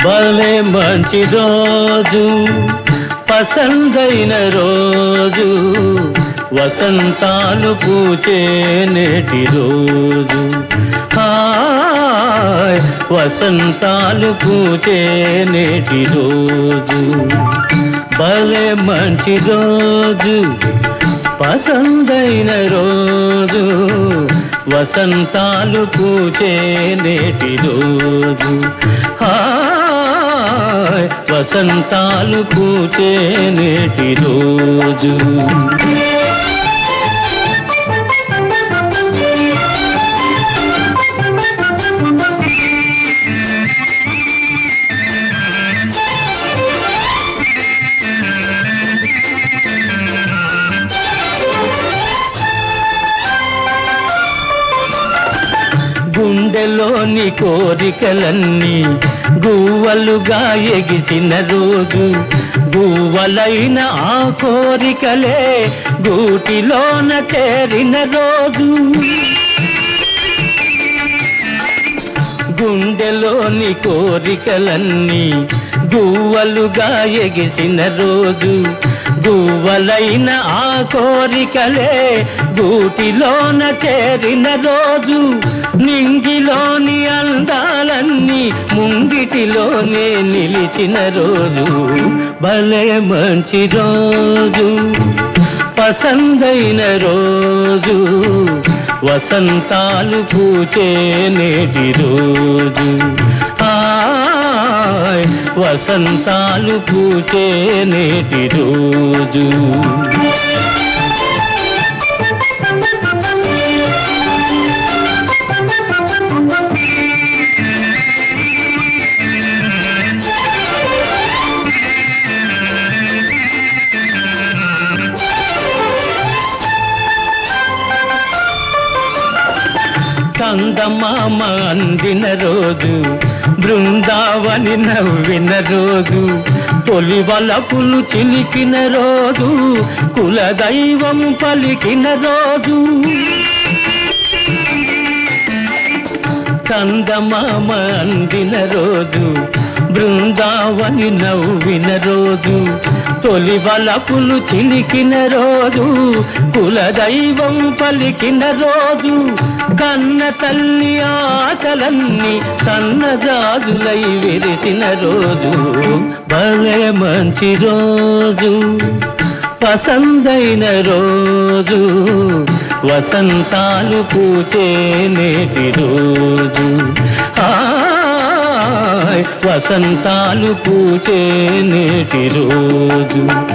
భలే మంచి రోజు, పసందైన రోజు, వసంతాలు పూచే నేటి రోజు. హాయ్ వసంతాలు పూచే నేటి రోజు. భలే మంచి రోజు, పసందైన రోజు, వసంతాలు పూచే నేటి రోజు. హాయ్ వసంతాలు పూచే నేటి రోజు. గుండెలోని కోరికలన్నీ గువ్వలుగా ఎగిసిన రోజు. గువ్వలైన ఆ కోరికలే గూటిలోన చేరిన రోజు. గుండెలోని కోరికలన్నీ గువ్వలుగా ఎగిసిన రోజు. గువ్వలైన ఆ కోరికలే గూటిలోన చేరిన రోజు. నింగిలోని అందాలన్నీ ముంగిటిలోనే నిలిచిన రోజు. భలే మంచి రోజు, పసందైన రోజు, వసంతాలు పూచే నేటి రోజు. హాయ్ వసంతాలు పూచే నేటి రోజు. చందమామ అందిన రోజు, బృందావని నవ్విన రోజు. తొలి వలపులు చిలికిన రోజు, కులదైవం పలికిన రోజు. చందమామ అందిన రోజు, బృందావని నవ్విన రోజు. తొలి వలపులు చిలికిన రోజు, కులదైవం పలికిన రోజు. కన్న తల్లి ఆశలన్నీ సన్నజాజులై విరిసిన రోజు. భలే మంచి రోజు, పసందైన రోజు, వసంతాలు పూచే నేటి రోజు. హాయ్ వసంతాలు పూచే నేటి రోజు.